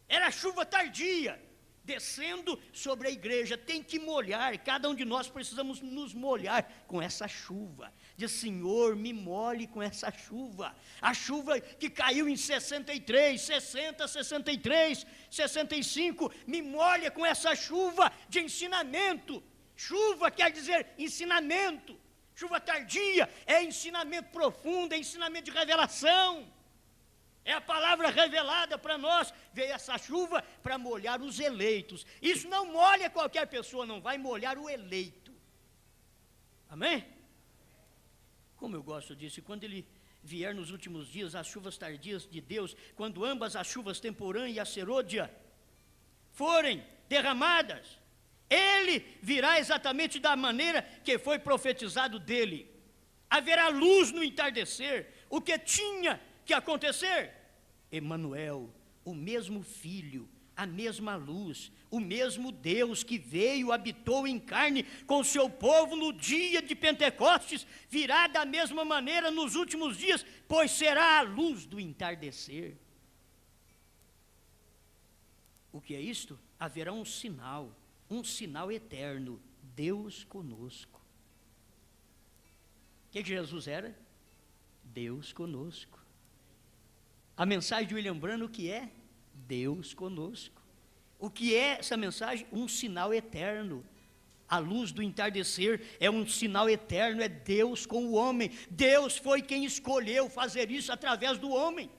Era chuva tardia, descendo sobre a igreja, tem que molhar, cada um de nós precisamos nos molhar com essa chuva. Diz, Senhor, me molhe com essa chuva. A chuva que caiu em 63, 60, 63, 65, me molha com essa chuva de ensinamento. Chuva quer dizer ensinamento. Chuva tardia é ensinamento profundo, é ensinamento de revelação. É a palavra revelada para nós. Veio essa chuva para molhar os eleitos. Isso não molha qualquer pessoa, não vai molhar o eleito. Amém? Como eu gosto disso. E quando ele vier nos últimos dias, as chuvas tardias de Deus, quando ambas as chuvas temporã e a serôdia forem derramadas, ele virá exatamente da maneira que foi profetizado dele. Haverá luz no entardecer. O que tinha que acontecer? Emanuel, o mesmo Filho, a mesma luz, o mesmo Deus que veio, habitou em carne com o seu povo no dia de Pentecostes, virá da mesma maneira nos últimos dias, pois será a luz do entardecer. O que é isto? Haverá um sinal eterno, Deus conosco. O que Jesus era? Deus conosco. A mensagem de William Branham, o que é? Deus conosco. O que é essa mensagem? Um sinal eterno. A luz do entardecer é um sinal eterno, é Deus com o homem. Deus foi quem escolheu fazer isso através do homem.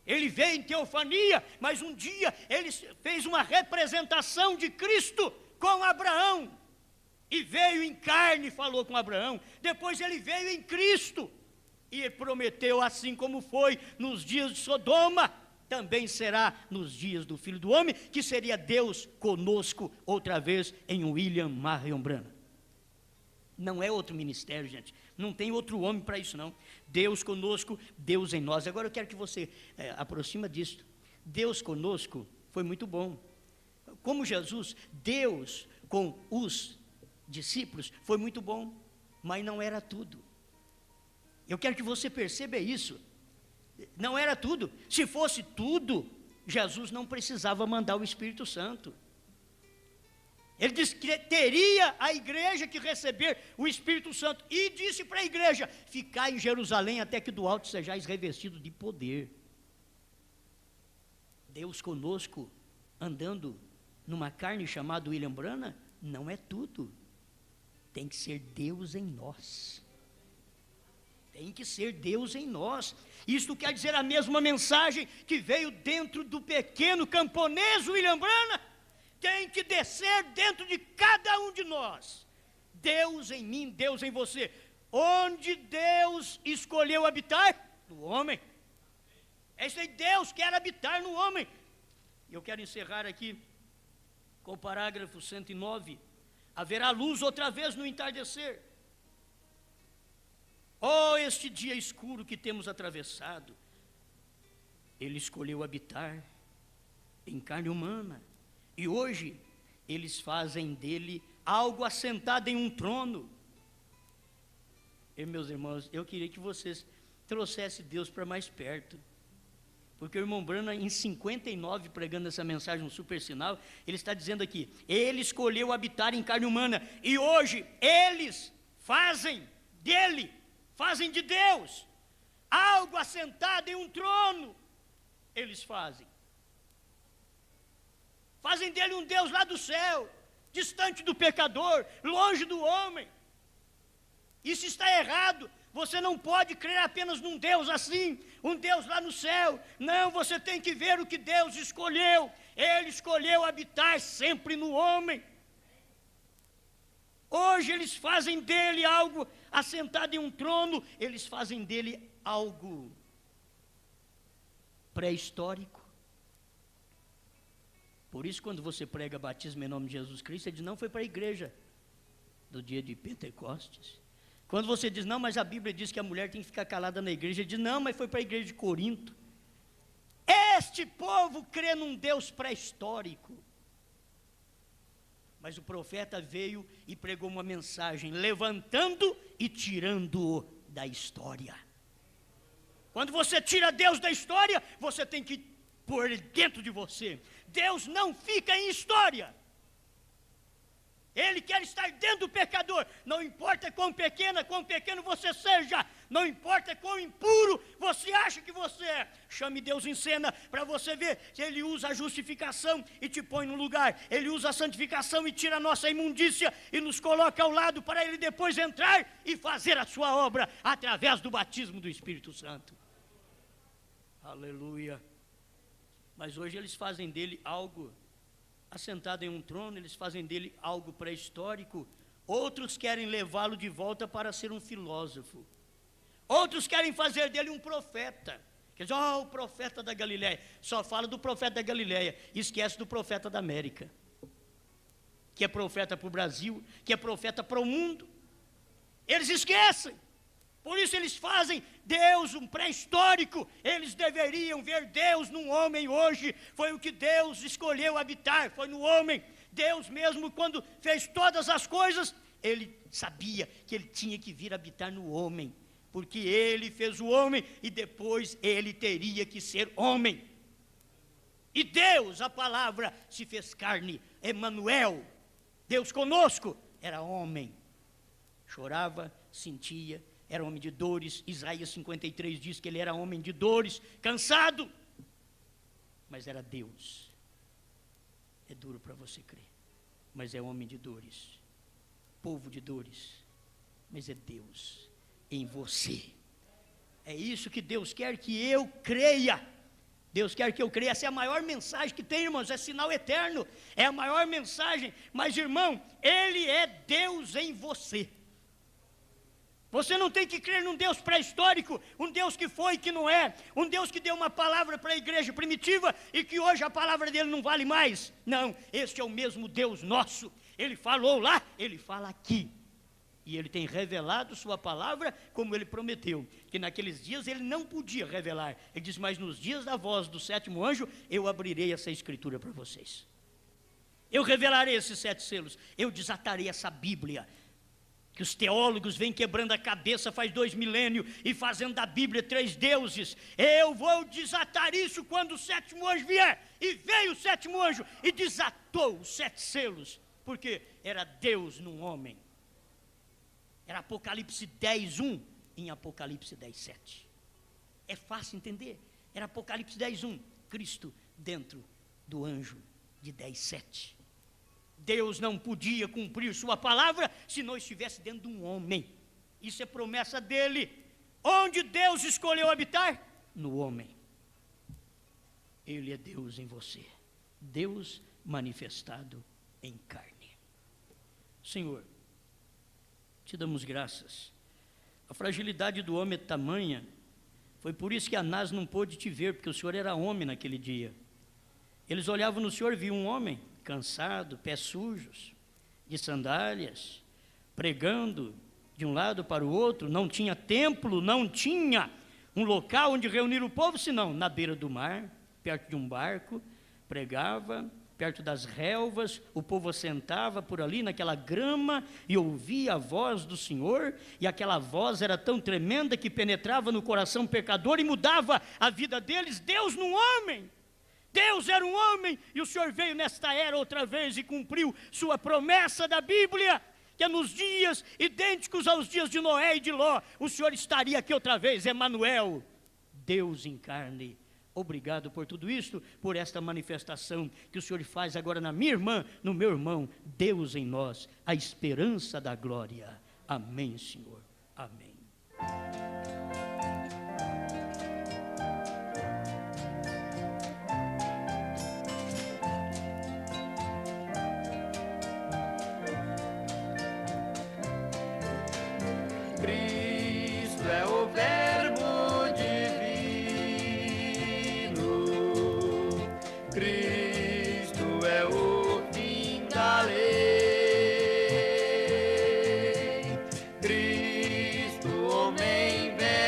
Ele veio em teofania, mas um dia ele fez uma representação de Cristo com Abraão. E veio em carne e falou com Abraão. Depois ele veio em Cristo. E ele prometeu, assim como foi nos dias de Sodoma, também será nos dias do Filho do Homem, que seria Deus conosco, outra vez em William Marion Branham. Não é outro ministério, gente. Não tem outro homem para isso, não. Deus conosco, Deus em nós. Agora eu quero que você aproxima disso. Deus conosco foi muito bom. Como Jesus, Deus com os discípulos foi muito bom, mas não era tudo. Eu quero que você perceba isso. Não era tudo. Se fosse tudo, Jesus não precisava mandar o Espírito Santo. Ele disse que teria a igreja que receber o Espírito Santo. E disse para a igreja: ficai em Jerusalém até que do alto sejais revestidos de poder. Deus conosco, andando numa carne chamada William Branham, não é tudo. Tem que ser Deus em nós. Tem que ser Deus em nós. Isto quer dizer a mesma mensagem que veio dentro do pequeno camponês William Branham, tem que descer dentro de cada um de nós. Deus em mim, Deus em você. Onde Deus escolheu habitar? No homem. Esse aí, Deus quer habitar no homem. E eu quero encerrar aqui com o parágrafo 109. Haverá luz outra vez no entardecer. Oh, este dia escuro que temos atravessado. Ele escolheu habitar em carne humana. E hoje, eles fazem dele algo assentado em um trono. E, meus irmãos, eu queria que vocês trouxessem Deus para mais perto. Porque o irmão Branham, em 59, pregando essa mensagem, um super sinal, ele está dizendo aqui: ele escolheu habitar em carne humana. E hoje, eles fazem dele, fazem de Deus algo assentado em um trono. Eles fazem dele um Deus lá do céu, distante do pecador, longe do homem. Isso está errado. Você não pode crer apenas num Deus assim, um Deus lá no céu. Não, você tem que ver o que Deus escolheu. Ele escolheu habitar sempre no homem. Hoje eles fazem dele algo assentado em um trono, eles fazem dele algo pré-histórico. Por isso, quando você prega batismo em nome de Jesus Cristo, ele diz: não foi para a igreja do dia de Pentecostes. Quando você diz: não, mas a Bíblia diz que a mulher tem que ficar calada na igreja, ele diz: não, mas foi para a igreja de Corinto. Este povo crê num Deus pré-histórico. Mas o profeta veio e pregou uma mensagem, levantando e tirando-o da história. Quando você tira Deus da história, você tem que pôr ele dentro de você. Deus não fica em história. Ele quer estar dentro do pecador. Não importa quão pequeno você seja. Não importa quão impuro você acha que você é. Chame Deus em cena para você ver se Ele usa a justificação e te põe no lugar. Ele usa a santificação e tira a nossa imundícia e nos coloca ao lado para Ele depois entrar e fazer a sua obra através do batismo do Espírito Santo. Aleluia. Mas hoje eles fazem dele algo assentado em um trono, eles fazem dele algo pré-histórico. Outros querem levá-lo de volta para ser um filósofo. Outros querem fazer dele um profeta. Quer dizer: o profeta da Galileia. Só fala do profeta da Galileia, esquece do profeta da América, que é profeta para o Brasil, que é profeta para o mundo. Eles esquecem. Por isso eles fazem Deus, um pré-histórico, eles deveriam ver Deus num homem hoje. Foi o que Deus escolheu habitar, foi no homem. Deus mesmo, quando fez todas as coisas, ele sabia que ele tinha que vir habitar no homem, porque ele fez o homem e depois ele teria que ser homem. E Deus, a palavra, se fez carne, Emanuel, Deus conosco, era homem. Chorava, sentia, era homem de dores. Isaías 53 diz que ele era homem de dores, cansado, mas era Deus. É duro para você crer, mas é homem de dores, povo de dores, mas é Deus em você. É isso que Deus quer que eu creia. Deus quer que eu creia. Essa é a maior mensagem que tem, irmãos, é sinal eterno, é a maior mensagem. Mas, irmão, Ele é Deus em você. Você não tem que crer num Deus pré-histórico, um Deus que foi e que não é, um Deus que deu uma palavra para a igreja primitiva e que hoje a palavra dele não vale mais. Não, este é o mesmo Deus nosso. Ele falou lá, ele fala aqui. E ele tem revelado sua palavra como ele prometeu, que naqueles dias ele não podia revelar. Ele diz, mas nos dias da voz do sétimo anjo, eu abrirei essa escritura para vocês. Eu revelarei esses 7 selos, eu desatarei essa Bíblia, que os teólogos vêm quebrando a cabeça faz 2 milênios e fazendo da Bíblia 3 deuses. Eu vou desatar isso quando o sétimo anjo vier. E veio o sétimo anjo e desatou os 7 selos, porque era Deus num homem. Era Apocalipse 10:1 em Apocalipse 10:7. É fácil entender. Era Apocalipse 10:1, Cristo dentro do anjo de 10:7. Deus não podia cumprir sua palavra se não estivesse dentro de um homem. Isso é promessa dele. Onde Deus escolheu habitar? No homem. Ele é Deus em você. Deus manifestado em carne. Senhor, te damos graças. A fragilidade do homem é tamanha. Foi por isso que Anás não pôde te ver, porque o Senhor era homem naquele dia. Eles olhavam no Senhor e viam um homem cansado, pés sujos, de sandálias, pregando de um lado para o outro. Não tinha templo, não tinha um local onde reunir o povo, senão na beira do mar, perto de um barco, pregava. Perto das relvas, o povo assentava por ali naquela grama e ouvia a voz do Senhor, e aquela voz era tão tremenda que penetrava no coração pecador e mudava a vida deles. Deus num homem, Deus era um homem, e o Senhor veio nesta era outra vez e cumpriu sua promessa da Bíblia, que é nos dias idênticos aos dias de Noé e de Ló, o Senhor estaria aqui outra vez, Emanuel, Deus em carne. Obrigado por tudo isso, por esta manifestação que o Senhor faz agora na minha irmã, no meu irmão. Deus em nós, a esperança da glória. Amém, Senhor. Amém. Cristo é o Verbo divino, Cristo é o fim da lei, Cristo, homem velho.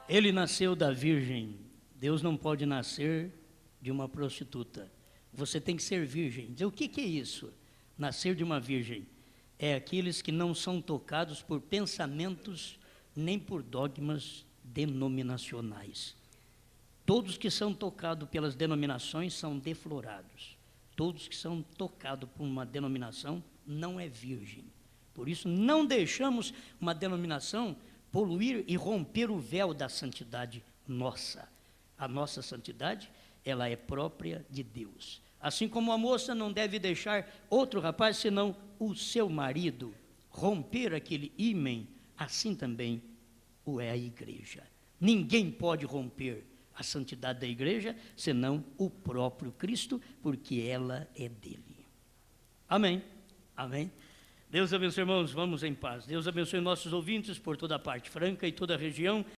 Ele nasceu da virgem. Deus não pode nascer de uma prostituta. Você tem que ser virgem. O que é isso? Nascer de uma virgem. É aqueles que não são tocados por pensamentos nem por dogmas denominacionais. Todos que são tocados pelas denominações são deflorados. Todos que são tocados por uma denominação não é virgem. Por isso, não deixamos uma denominação poluir e romper o véu da santidade nossa. A nossa santidade, ela é própria de Deus. Assim como a moça não deve deixar outro rapaz, senão o seu marido, romper aquele ímen, assim também o é a igreja. Ninguém pode romper a santidade da igreja, senão o próprio Cristo, porque ela é dele. Amém. Amém. Deus abençoe, irmãos, vamos em paz. Deus abençoe nossos ouvintes por toda a parte franca e toda a região.